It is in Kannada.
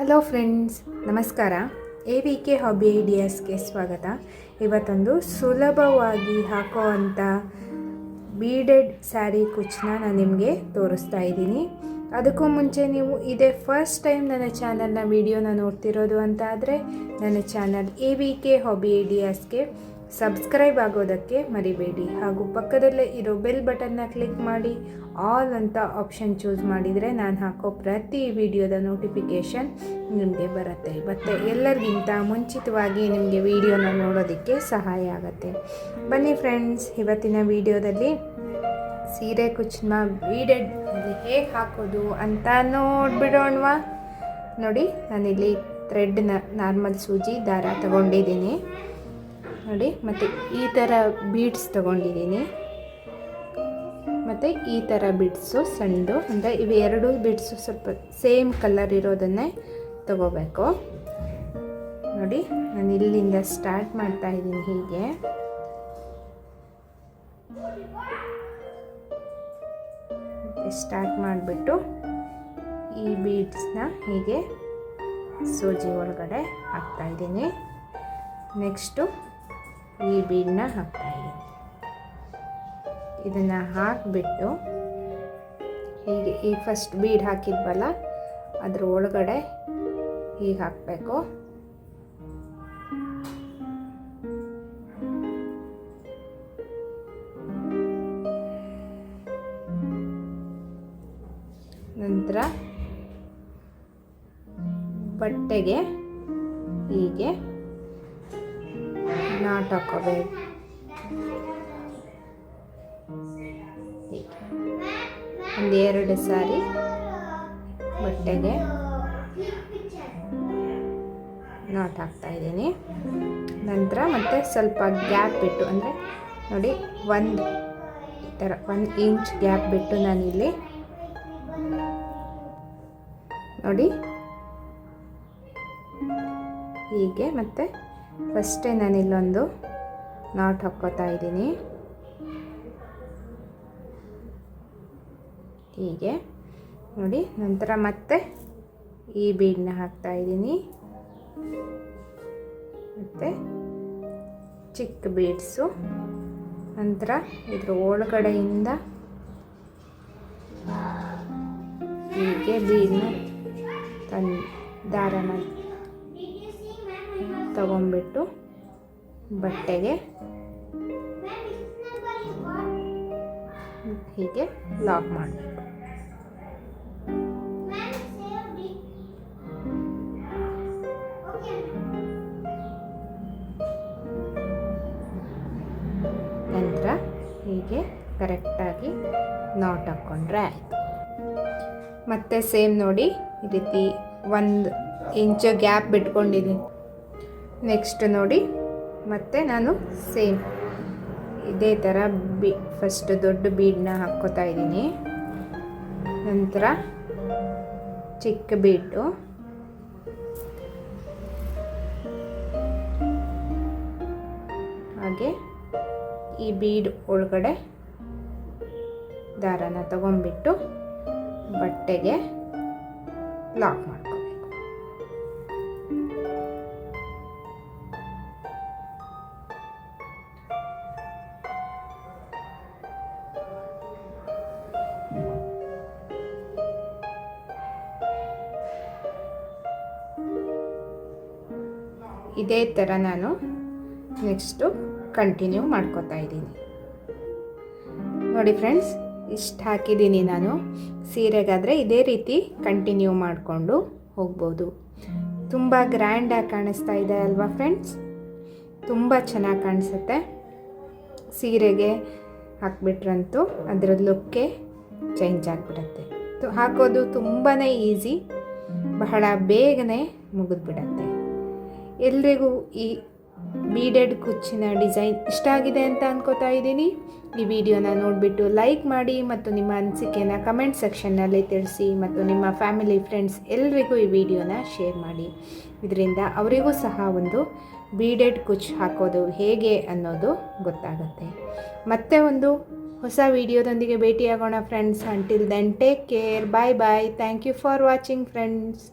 ಹಲೋ ಫ್ರೆಂಡ್ಸ್, ನಮಸ್ಕಾರ. AVK ಹಾಬಿ ಐಡಿಯಾಸ್ಗೆ ಸ್ವಾಗತ. ಇವತ್ತೊಂದು ಸುಲಭವಾಗಿ ಹಾಕೋವಂಥ ಬೀಡೆಡ್ ಸ್ಯಾರಿ ಕುಚ್ಚನ್ನ ನಾನು ನಿಮಗೆ ತೋರಿಸ್ತಾ ಇದ್ದೀನಿ. ಅದಕ್ಕೂ ಮುಂಚೆ ನೀವು ಇದೇ ಫಸ್ಟ್ ಟೈಮ್ ನನ್ನ ಚಾನಲ್ನ ವಿಡಿಯೋನ ನೋಡ್ತಿರೋದು ಅಂತ ಆದರೆ ನನ್ನ ಚಾನಲ್ AVK ಹಾಬಿ ಐಡಿಯಾಸ್ಗೆ ಸಬ್ಸ್ಕ್ರೈಬ್ ಆಗೋದಕ್ಕೆ ಮರಿಬೇಡಿ. ಹಾಗೂ ಪಕ್ಕದಲ್ಲೇ ಇರೋ ಬೆಲ್ ಬಟನ್ನ ಕ್ಲಿಕ್ ಮಾಡಿ ಆಲ್ ಅಂತ ಆಪ್ಷನ್ ಚೂಸ್ ಮಾಡಿದರೆ ನಾನು ಹಾಕೋ ಪ್ರತಿ ವಿಡಿಯೋದ ನೋಟಿಫಿಕೇಷನ್ ನಿಮಗೆ ಬರುತ್ತೆ. ಮತ್ತು ಎಲ್ಲರಿಗಿಂತ ಮುಂಚಿತವಾಗಿ ನಿಮಗೆ ವಿಡಿಯೋನ ನೋಡೋದಕ್ಕೆ ಸಹಾಯ ಆಗುತ್ತೆ. ಬನ್ನಿ ಫ್ರೆಂಡ್ಸ್, ಇವತ್ತಿನ ವಿಡಿಯೋದಲ್ಲಿ ಸೀರೆ ಕುಚ್ಚನ್ನ ಬೀಡೆಡ್ ಹೇಗೆ ಹಾಕೋದು ಅಂತ ನೋಡಿಬಿಡೋಣವಾ. ನೋಡಿ, ನಾನಿಲ್ಲಿ ಥ್ರೆಡ್ನ ನಾರ್ಮಲ್ ಸೂಜಿ ದಾರ ತಗೊಂಡಿದ್ದೀನಿ ನೋಡಿ. ಮತ್ತು ಈ ಥರ ಬೀಡ್ಸ್ ತೊಗೊಂಡಿದ್ದೀನಿ. ಮತ್ತು ಈ ಥರ ಬೀಡ್ಸು ಸಣ್ಣದು, ಅಂದರೆ ಇವೆರಡು ಬೀಡ್ಸು ಸ್ವಲ್ಪ ಸೇಮ್ ಕಲರ್ ಇರೋದನ್ನೇ ತಗೋಬೇಕು. ನೋಡಿ, ನಾನು ಇಲ್ಲಿಂದ ಸ್ಟಾರ್ಟ್ ಮಾಡ್ತಾ ಇದ್ದೀನಿ. ಹೀಗೆ ಸ್ಟಾರ್ಟ್ ಮಾಡಿಬಿಟ್ಟು ಈ ಬೀಡ್ಸ್ನ ಹೀಗೆ ಸೂಜಿ ಒಳಗಡೆ ಹಾಕ್ತಾಯಿದ್ದೀನಿ. ನೆಕ್ಸ್ಟು ಈ ಬೀಡನ್ನ ಹಾಕ್ತಾಯಿದ್ದೀನಿ. ಇದನ್ನು ಹಾಕಿಬಿಟ್ಟು ಹೀಗೆ ಈ ಫಸ್ಟ್ ಬೀಡ್ ಹಾಕಿದ್ವಲ್ಲ ಅದ್ರ ಒಳಗಡೆ ಹೀಗೆ ಹಾಕಬೇಕು. ನಂತರ ಬಟ್ಟೆಗೆ ಹೀಗೆ ನಾಟ್ ಹಾಕೋಬೇಕು. ಒಂದೆರಡು ಸಾರಿ ಬಟ್ಟೆಗೆ ನಾಟ್ ಹಾಕ್ತಾ ಇದ್ದೀನಿ. ನಂತರ ಮತ್ತೆ ಸ್ವಲ್ಪ ಗ್ಯಾಪ್ ಬಿಟ್ಟು, ಅಂದರೆ ನೋಡಿ ಈ ಥರ 1 ಇಂಚ್ ಗ್ಯಾಪ್ ಬಿಟ್ಟು ನಾನಿಲ್ಲಿ ನೋಡಿ ಹೀಗೆ ಮತ್ತೆ ಫಸ್ಟೇ ನಾನಿಲ್ಲೊಂದು ನಾಟ್ ಹಾಕ್ಕೋತಾ ಇದ್ದೀನಿ. ಹೀಗೆ ನೋಡಿ. ನಂತರ ಮತ್ತೆ ಈ ಬೀಡನ್ನ ಹಾಕ್ತಾ ಇದ್ದೀನಿ. ಮತ್ತು ಚಿಕ್ಕ ಬೀಡ್ಸು. ನಂತರ ಇದ್ರ ಒಳಗಡೆಯಿಂದ ಹೀಗೆ ಬೀಡನ್ನ ದಾರನ ತಗೊಂಡ್ಬಿಟ್ಟು ಬಟ್ಟೆಗೆ ಹೀಗೆ ಲಾಕ್ ಮಾಡಬೇಕು. ನಂತರ ಹೀಗೆ ಕರೆಕ್ಟಾಗಿ ನಾಟ್ ಹಾಕ್ಕೊಂಡ್ರೆ ಆಯಿತು. ಮತ್ತೆ ಸೇಮ್ ನೋಡಿ, ಈ ರೀತಿ 1 ಇಂಚು ಗ್ಯಾಪ್ ಬಿಟ್ಕೊಂಡಿದ್ದೀನಿ. ನೆಕ್ಸ್ಟ್ ನೋಡಿ, ಮತ್ತೆ ನಾನು ಸೇಮ್ ಇದೇ ಥರ ಫಸ್ಟ್ ದೊಡ್ಡ ಬೀಡನ್ನ ಹಾಕ್ಕೋತಾ ಇದ್ದೀನಿ. ನಂತರ ಚಿಕ್ಕ ಬೀಡು, ಹಾಗೆ ಈ ಬೀಡ್ ಒಳಗಡೆ ದಾರನ ತಗೊಂಡ್ಬಿಟ್ಟು ಬಟ್ಟೆಗೆ ಲಾಕ್ ಮಾಡ್ಕೋಬೇಕು. ಇದೇ ಥರ ನಾನು ನೆಕ್ಸ್ಟು ಕಂಟಿನ್ಯೂ ಮಾಡ್ಕೋತಾ ಇದ್ದೀನಿ. ನೋಡಿ ಫ್ರೆಂಡ್ಸ್, ಇಷ್ಟು ಹಾಕಿದ್ದೀನಿ ನಾನು. ಸೀರೆಗಾದರೆ ಇದೇ ರೀತಿ ಕಂಟಿನ್ಯೂ ಮಾಡಿಕೊಂಡು ಹೋಗ್ಬೋದು. ತುಂಬ ಗ್ರ್ಯಾಂಡಾಗಿ ಕಾಣಿಸ್ತಾ ಇದೆ ಅಲ್ವಾ ಫ್ರೆಂಡ್ಸ್? ತುಂಬ ಚೆನ್ನಾಗಿ ಕಾಣಿಸುತ್ತೆ. ಸೀರೆಗೆ ಹಾಕ್ಬಿಟ್ರಂತೂ ಅದರ ಲುಕ್ಕೇ ಚೇಂಜ್ ಆಗಿಬಿಡುತ್ತೆ. ಹಾಕೋದು ತುಂಬಾ ಈಸಿ, ಬಹಳ ಬೇಗನೆ ಮುಗಿದ್ಬಿಡತ್ತೆ. ಎಲ್ರಿಗೂ ಈ ಬೀಡೆಡ್ ಕುಚ್ಚಿನ ಡಿಸೈನ್ ಇಷ್ಟ ಆಗಿದೆ ಅಂತ ಅನ್ಕೋತಾ ಇದ್ದೀನಿ. ಈ ವಿಡಿಯೋನ ನೋಡಿಬಿಟ್ಟು ಲೈಕ್ ಮಾಡಿ ಮತ್ತು ನಿಮ್ಮ ಅನಿಸಿಕೆನ ಕಮೆಂಟ್ ಸೆಕ್ಷನ್ನಲ್ಲಿ ತಿಳಿಸಿ. ಮತ್ತು ನಿಮ್ಮ ಫ್ಯಾಮಿಲಿ ಫ್ರೆಂಡ್ಸ್ ಎಲ್ರಿಗೂ ಈ ವಿಡಿಯೋನ ಶೇರ್ ಮಾಡಿ. ಇದರಿಂದ ಅವರಿಗೂ ಸಹ ಒಂದು ಬೀಡೆಡ್ ಕುಚ್ ಹಾಕೋದು ಹೇಗೆ ಅನ್ನೋದು ಗೊತ್ತಾಗುತ್ತೆ. ಮತ್ತೆ ಒಂದು ಹೊಸ ವಿಡಿಯೋದೊಂದಿಗೆ ಭೇಟಿಯಾಗೋಣ friends. Until then take care. Bye bye. Thank you for watching friends.